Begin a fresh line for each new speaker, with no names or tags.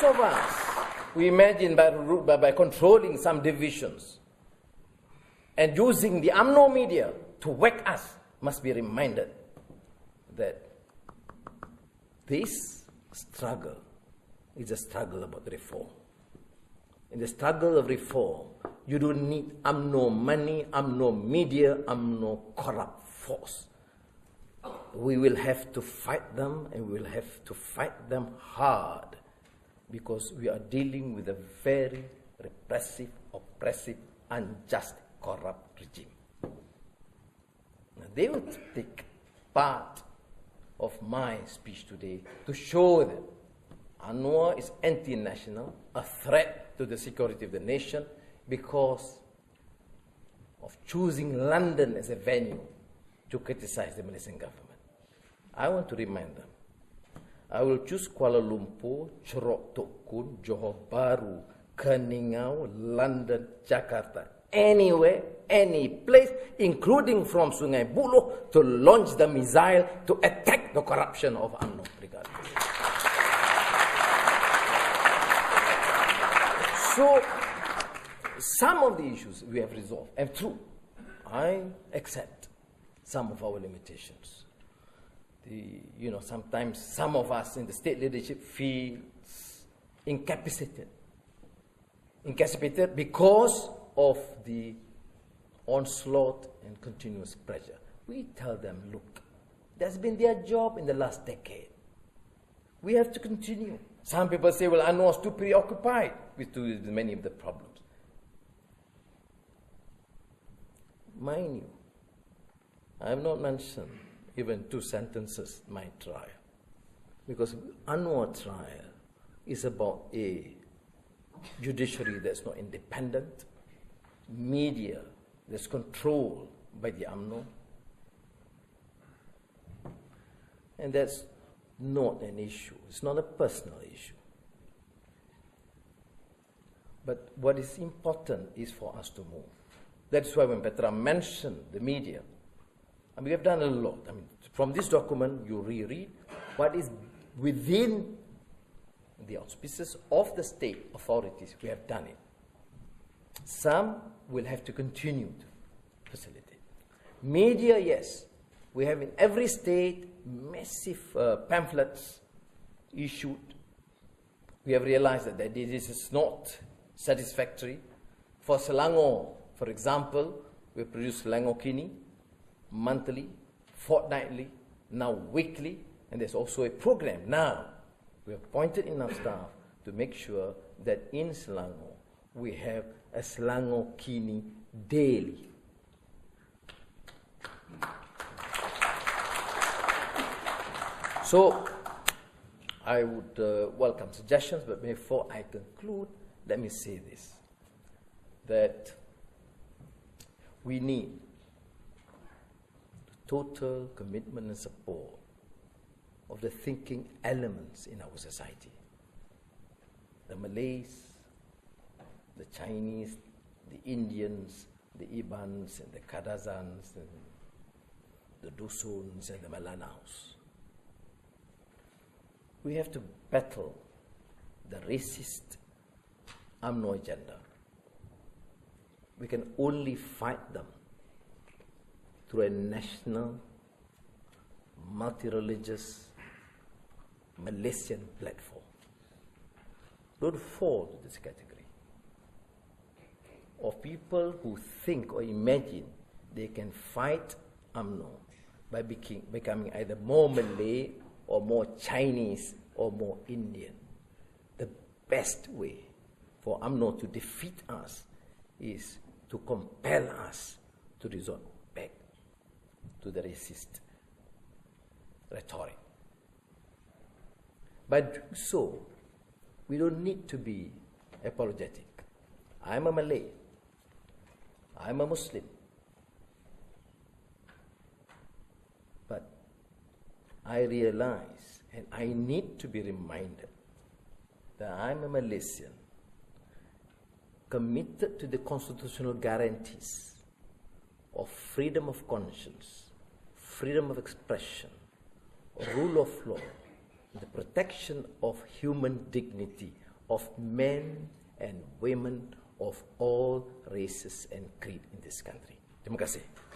most of us, we imagine by controlling some divisions and using the UMNO media to wake us, must be reminded that this struggle is a struggle about reform. In the struggle of reform, you don't need UMNO money, UMNO media, UMNO corrupt force. We will have to fight them, and we will have to fight them hard, because we are dealing with a very repressive, oppressive, unjust, corrupt regime. Now, they will take part of my speech today to show that Anwar is anti-national, a threat to the security of the nation, because of choosing London as a venue to criticize the Malaysian government. I want to remind them, I will choose Kuala Lumpur, Cerok Tok Kun, Johor Bahru, Keningau, London, Jakarta, anywhere, any place, including from Sungai Buloh, to launch the missile to attack the corruption of UMNO. So, some of the issues we have resolved, and true, I accept some of our limitations. Sometimes some of us in the state leadership feel incapacitated because of the onslaught and continuous pressure. We tell them, look, that's been their job in the last decade. We have to continue. Some people say, well, Anwar's too preoccupied with many of the problems. Mind you, I have not mentioned even 2 sentences my trial, because Anwar trial is about a judiciary that's not independent, media that's controlled by the UMNO, and that's not an issue. It's not a personal issue. But what is important is for us to move. That's why when Petra mentioned the media, we have done a lot. From this document, you reread what is within the auspices of the state authorities. We have done it. Some will have to continue to facilitate. Media, yes. We have in every state massive pamphlets issued. We have realized that this is not satisfactory. For Selangor, for example, we produce Selangor Kini monthly, fortnightly, now weekly, and there's also a program now. We have appointed enough staff to make sure that in Selangor we have a Selangor Kini daily. So, I would welcome suggestions, but before I conclude, let me say this, that we need total commitment and support of the thinking elements in our society. The Malays, the Chinese, the Indians, the Ibans, and the Kadazans, and the Dusuns, and the Malanaus. We have to battle the racist UMNO agenda. We can only fight them through a national, multi-religious, Malaysian platform. Don't fall to this category of people who think or imagine they can fight UMNO by becoming either more Malay or more Chinese or more Indian. The best way for UMNO to defeat us is to compel us to resort back to the racist rhetoric. By doing so, we don't need to be apologetic. I'm a Malay. I'm a Muslim. But I realize, and I need to be reminded, that I'm a Malaysian committed to the constitutional guarantees of freedom of conscience, freedom of expression, rule of law, the protection of human dignity of men and women of all races and creed in this country. Terima kasih.